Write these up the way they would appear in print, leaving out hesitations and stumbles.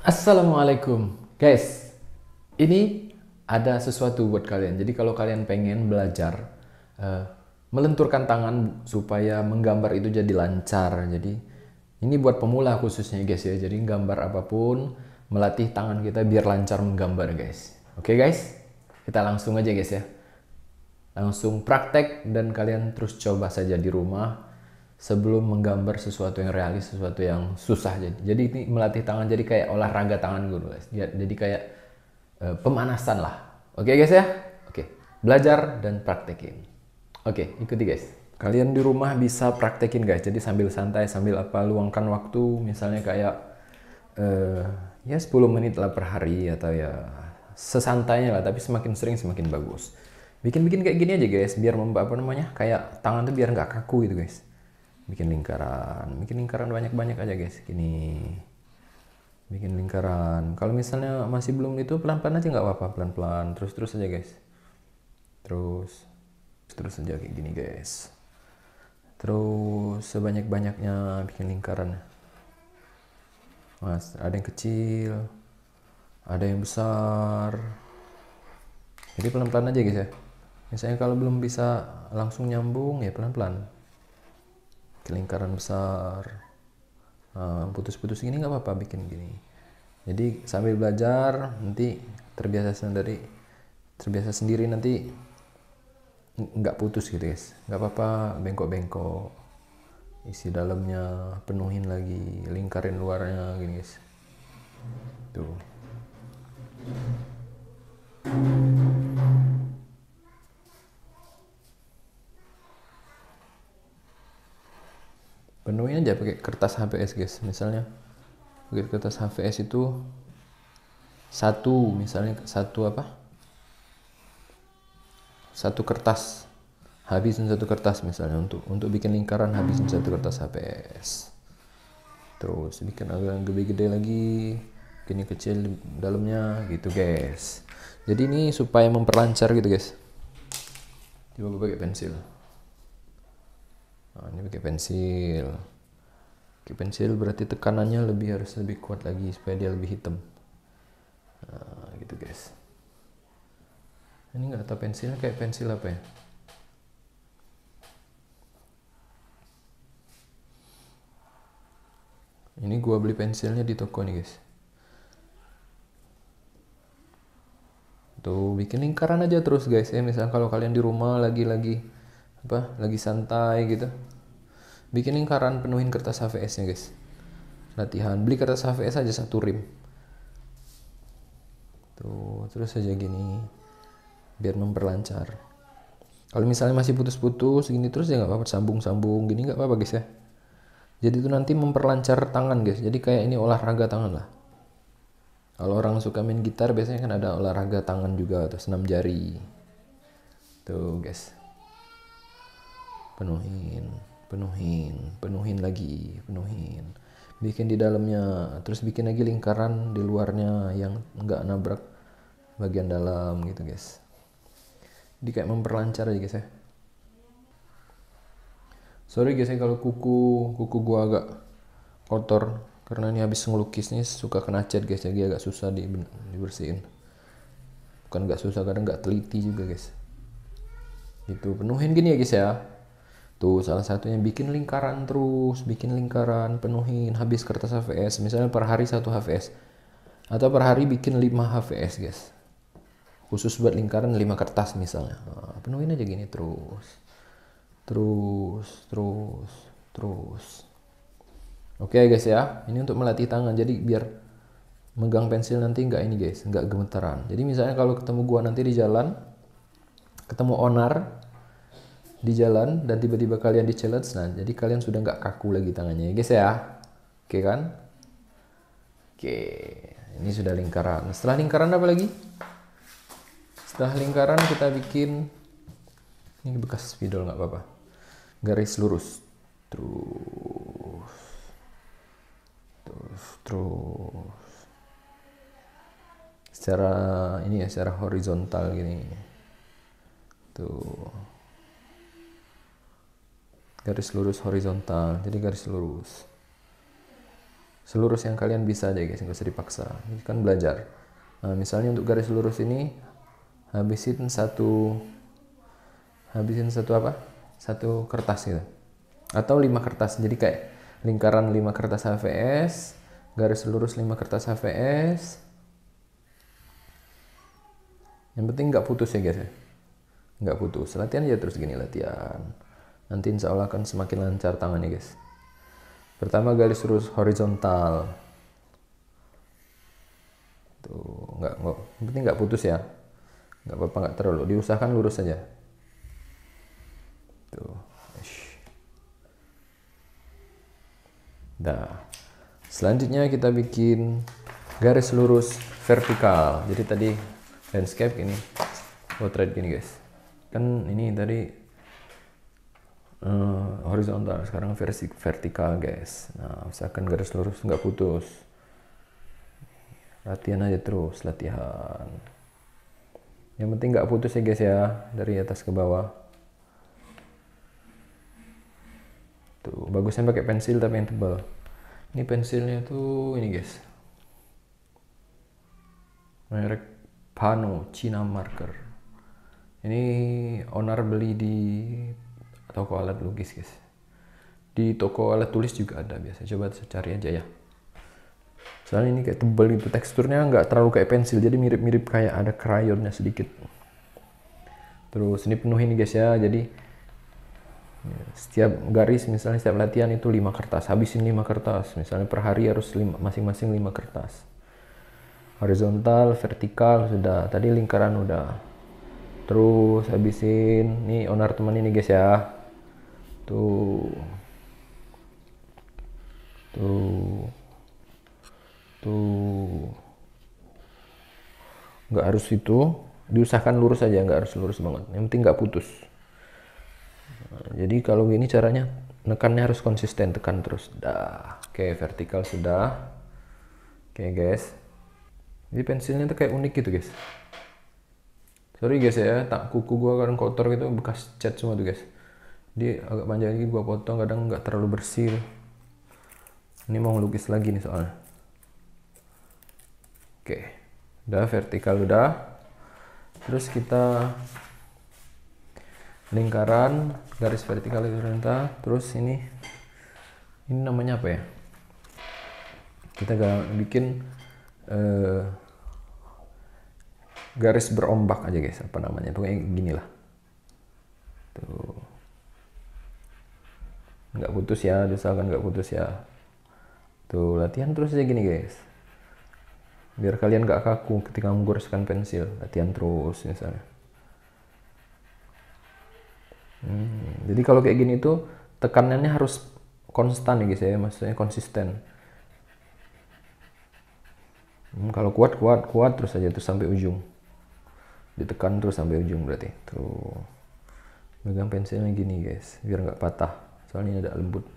Assalamualaikum guys, ini ada sesuatu buat kalian. Jadi kalau kalian pengen belajar eh, melenturkan tangan supaya menggambar itu jadi lancar. Jadi ini buat pemula khususnya guys ya. Jadi gambar apapun melatih tangan kita biar lancar menggambar guys. Oke guys, kita langsung aja guys ya. Langsung praktek dan kalian terus coba saja di rumah sebelum menggambar sesuatu yang realis, sesuatu yang susah. Jadi ini melatih tangan jadi kayak olahraga tangan gue guys. Jadi kayak pemanasan lah. Oke guys ya? Oke, belajar dan praktekin. Oke, ikuti guys. Kalian di rumah bisa praktekin guys. Jadi sambil santai, sambil apa luangkan waktu, misalnya kayak eh, ya 10 menit lah per hari atau ya sesantainya lah, tapi semakin sering semakin bagus. Bikin-bikin kayak gini aja guys, biar apa namanya, kayak tangan tuh biar nggak kaku gitu guys. Bikin lingkaran banyak-banyak aja guys. Gini, bikin lingkaran. Kalau misalnya masih belum itu, pelan-pelan aja nggak apa-apa, pelan-pelan, terus-terus aja guys. Terus aja kayak gini guys. Terus sebanyak-banyaknya bikin lingkaran. Mas, ada yang kecil, ada yang besar. Jadi pelan-pelan aja guys ya. Misalnya kalau belum bisa langsung nyambung ya pelan-pelan. Ke lingkaran besar. Nah, putus-putus gini nggak apa-apa bikin gini. Jadi sambil belajar nanti terbiasa sendiri nanti nggak putus gitu guys. Nggak apa-apa bengkok-bengkok. Isi dalamnya penuhin lagi, lingkarin luarnya gini guys. Tuh. Penuhin aja pakai kertas HVS guys. Misalnya pakai kertas HVS itu satu kertas, habisin satu kertas misalnya untuk bikin lingkaran, habisin satu kertas HVS. Terus bikin agak gede-gede lagi, bikin kecil dalamnya gitu guys. Jadi ini supaya memperlancar gitu guys. Coba pakai pensil. Nah, ini pakai pensil. Pakai pensil berarti tekanannya harus lebih kuat lagi supaya dia lebih hitam. Nah, gitu guys. Ini nggak tahu pensilnya kayak pensil apa ya? Ini gua beli pensilnya di toko nih guys. Tuh bikin lingkaran aja terus guys ya. Misal kalau kalian di rumah lagi santai gitu, bikin lingkaran, penuhin kertas HVS nya guys. Latihan, beli kertas HVS aja satu rim. Tuh terus aja gini biar memperlancar. Kalau misalnya masih putus-putus gini terus ya nggak apa-apa, sambung-sambung gini nggak apa-apa guys ya. Jadi itu nanti memperlancar tangan guys. Jadi kayak ini olahraga tangan lah. Kalau orang suka main gitar biasanya kan ada olahraga tangan juga atau senam jari. Tuh guys. Penuhin lagi, penuhin. Bikin di dalamnya, terus bikin lagi lingkaran di luarnya yang nggak nabrak bagian dalam gitu guys. Jadi kayak memperlancar aja guys ya. Sorry guys ya kalau kuku gua agak kotor karena ini habis ngelukis nih, suka kena cat guys, jadi agak susah dibersihin. Bukan nggak susah, kadang nggak teliti juga guys. Gitu, penuhin gini ya guys ya. Tuh salah satunya bikin lingkaran, penuhin, habis kertas HVS. Misalnya per hari 1 HVS. Atau per hari bikin 5 HVS guys. Khusus buat lingkaran 5 kertas misalnya. Nah, penuhin aja gini terus. Terus. Oke guys ya, ini untuk melatih tangan. Jadi biar megang pensil nanti nggak ini guys, nggak gemetaran. Jadi misalnya kalau ketemu gua nanti di jalan, ketemu onar di jalan dan tiba-tiba kalian di challenge, nah jadi kalian sudah nggak kaku lagi tangannya ya guys ya. Oke kan? Oke, ini sudah lingkaran. Setelah lingkaran apa lagi? Setelah lingkaran kita bikin, ini bekas spidol nggak apa-apa, garis lurus. Terus secara horizontal gini. Tuh. Garis lurus horizontal, jadi garis lurus. selurus yang kalian bisa aja guys, nggak usah dipaksa. Ini kan belajar. Nah, misalnya untuk garis lurus ini habisin satu apa? Satu kertas gitu. Atau 5 kertas. Jadi kayak lingkaran 5 kertas HVS, garis lurus 5 kertas HVS. Yang penting nggak putus ya guys ya. Nggak putus. Latihan aja terus gini, latihan. Nanti insya Allah akan semakin lancar tangannya guys. Pertama garis lurus horizontal. Tuh, nggak, yang penting nggak putus ya. Nggak apa-apa, nggak terlalu. Diusahakan lurus saja. Tuh. Dah. Selanjutnya kita bikin garis lurus vertikal. Jadi tadi landscape ini, portrait gini guys. Kan ini tadi horizontal, sekarang vertikal guys. Nah, usahakan garis lurus nggak putus. Latihan aja terus, latihan. Yang penting nggak putus ya guys ya, dari atas ke bawah. Tuh, bagusnya pakai pensil tapi yang tebal. Ini pensilnya tuh ini guys, merek Pano China Marker. Ini owner beli di toko alat lukis guys. Di toko alat tulis juga ada biasa. Coba cari aja ya. Soalnya ini kayak tebal gitu, teksturnya nggak terlalu kayak pensil, jadi mirip-mirip kayak ada crayonnya sedikit. Terus ini penuh ini guys ya, jadi setiap garis misalnya setiap latihan itu 5 kertas, habisin 5 kertas. Misalnya per hari harus masing-masing 5 kertas. Horizontal, vertikal sudah, tadi lingkaran udah. Terus habisin, nih owner teman ini guys ya. Tuh. Tuh. Tuh. Nggak harus itu, diusahakan lurus aja, nggak harus lurus banget. Yang penting nggak putus. Nah, jadi kalau gini caranya, nekannya harus konsisten, tekan terus. Dah. Oke, vertikal sudah. Oke guys. Jadi pensilnya tuh kayak unik gitu guys. Sorry guys ya, kuku gua kadang kotor gitu, bekas cat semua tuh guys. Dia agak panjang lagi gua potong, kadang nggak terlalu bersih. Ini mau ngelukis lagi nih soalnya. Oke, udah vertikal udah. Terus kita lingkaran, garis vertikal horizontal. Terus ini namanya apa ya? Kita bikin garis berombak aja guys, apa namanya? Pokoknya gini lah. Tuh. Nggak putus ya, usahakan nggak putus ya. Tuh, latihan terus aja gini guys. Biar kalian nggak kaku ketika menggoreskan pensil. Latihan terus misalnya. Jadi kalau kayak gini tuh tekanannya harus konstan ya guys ya, maksudnya konsisten. Kalau kuat terus aja terus sampai ujung. Ditekan terus sampai ujung berarti. Tuh. Megang pensilnya gini guys, biar nggak patah. Soalnya ini ada lembut.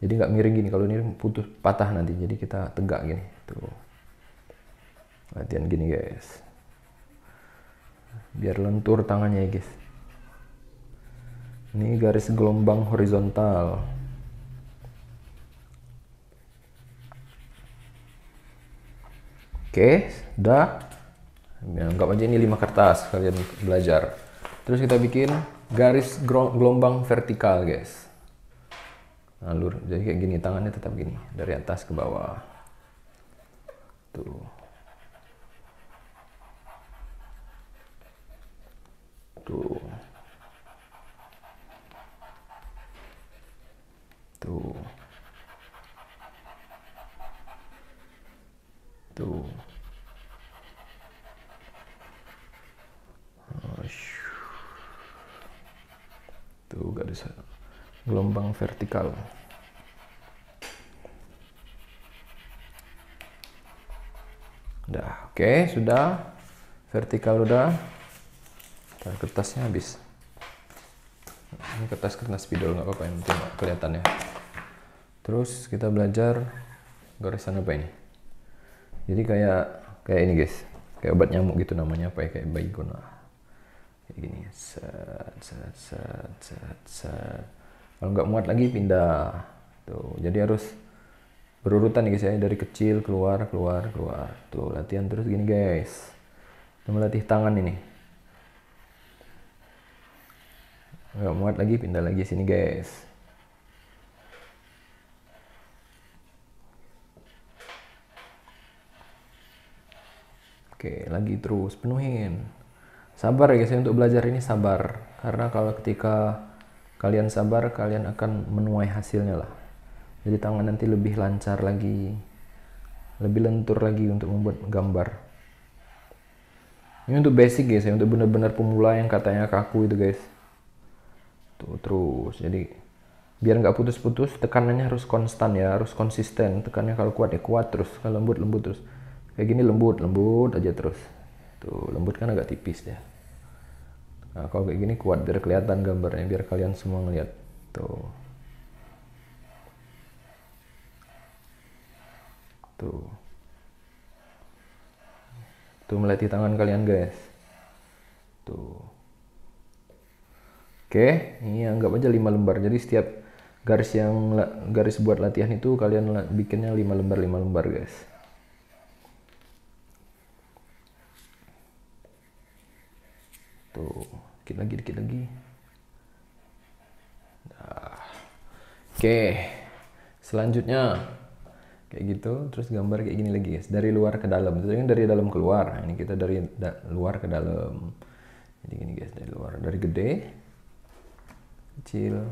Jadi nggak miring gini, kalau ini putus patah nanti. Jadi kita tegak gini. Tuh. Latihan gini guys. Biar lentur tangannya ya guys. Ini garis gelombang horizontal. Oke, udah. Anggap aja ini 5 kertas kalian belajar. Terus kita bikin garis gelombang vertikal guys. Alur, jadi kayak gini, tangannya tetap gini, dari atas ke bawah. Tuh. Tuh. Tuh. Tuh. Tuh garis gelombang vertikal. Udah, oke, sudah. Vertikal udah. Dan kertasnya habis. Ini kertas spidol, nggak apa-apa, yang penting kelihatan ya. Terus kita belajar garisan apa ini? Jadi kayak ini guys, kayak obat nyamuk gitu namanya, apa ya, kayak baygon lah. Kayak gini, set. Kalau nggak muat lagi pindah. Tuh, jadi harus berurutan nih guys ya, dari kecil keluar keluar keluar. Tuh latihan terus gini guys. Kita melatih tangan ini. Nggak muat lagi, pindah lagi sini guys. Oke, lagi terus penuhin. Sabar ya guys ya, untuk belajar ini sabar. Karena kalau ketika kalian sabar, kalian akan menuai hasilnya lah. Jadi tangan nanti lebih lancar lagi, lebih lentur lagi untuk membuat gambar. Ini untuk basic guys ya, untuk benar-benar pemula yang katanya kaku itu guys. Tuh terus, jadi biar nggak putus-putus, tekanannya harus konstan ya, harus konsisten. Tekannya kalau kuat ya kuat terus, kalau lembut lembut terus. Kayak gini lembut lembut aja terus. Tuh lembut kan agak tipis ya. Nah kalau kayak gini kuat biar kelihatan gambarnya, biar kalian semua ngeliat. Tuh. Tuh. Tuh melatih tangan kalian guys. Tuh. Oke, ini anggap aja 5 lembar. Jadi setiap garis buat latihan itu kalian bikinnya 5 lembar guys. Tuh, dikit lagi. Nah. Oke. Selanjutnya kayak gitu, terus gambar kayak gini lagi guys, dari luar ke dalam. Itu kan dari dalam keluar. Nah, ini kita dari luar ke dalam. Jadi gini guys, dari luar, dari gede, kecil.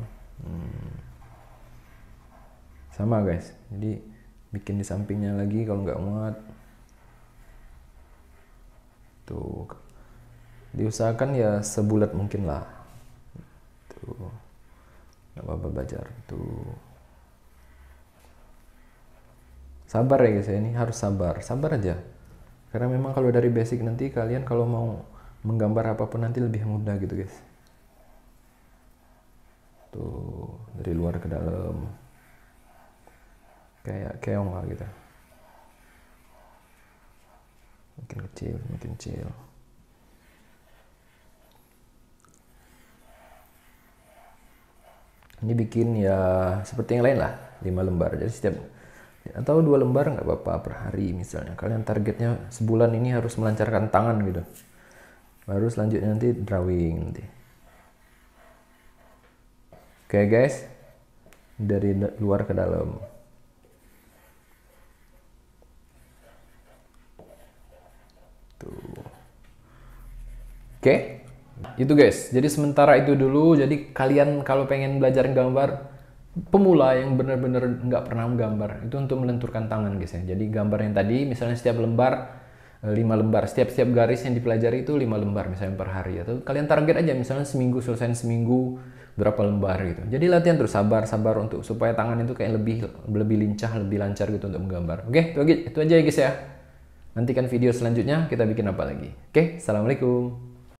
Sama guys. Jadi bikin di sampingnya lagi kalau nggak muat. Tuh. Diusahakan ya sebulat mungkin lah. Tuh. Nggak apa-apa belajar. Tuh. Sabar ya guys ya, ini harus sabar aja, karena memang kalau dari basic nanti kalian kalau mau menggambar apapun nanti lebih mudah gitu guys. Tuh dari luar ke dalam, kayak keong lah gitu, makin kecil. Ini bikin ya seperti yang lain lah, 5 lembar, jadi setiap atau 2 lembar nggak apa-apa per hari. Misalnya kalian targetnya sebulan ini harus melancarkan tangan gitu, baru selanjutnya nanti drawing nanti. Oke guys, dari luar ke dalam. Tuh. Oke, itu guys, jadi sementara itu dulu. Jadi kalian kalau pengen belajar gambar pemula yang benar-benar nggak pernah menggambar, itu untuk melenturkan tangan guys ya. Jadi gambar yang tadi misalnya setiap lembar 5 lembar, setiap garis yang dipelajari itu 5 lembar misalnya per hari, atau kalian target aja misalnya seminggu, selesai seminggu berapa lembar gitu. Jadi latihan terus, sabar untuk supaya tangan itu kayak lebih lincah, lebih lancar gitu untuk menggambar. Oke, itu aja ya guys ya. Nantikan video selanjutnya kita bikin apa lagi. Oke, assalamualaikum.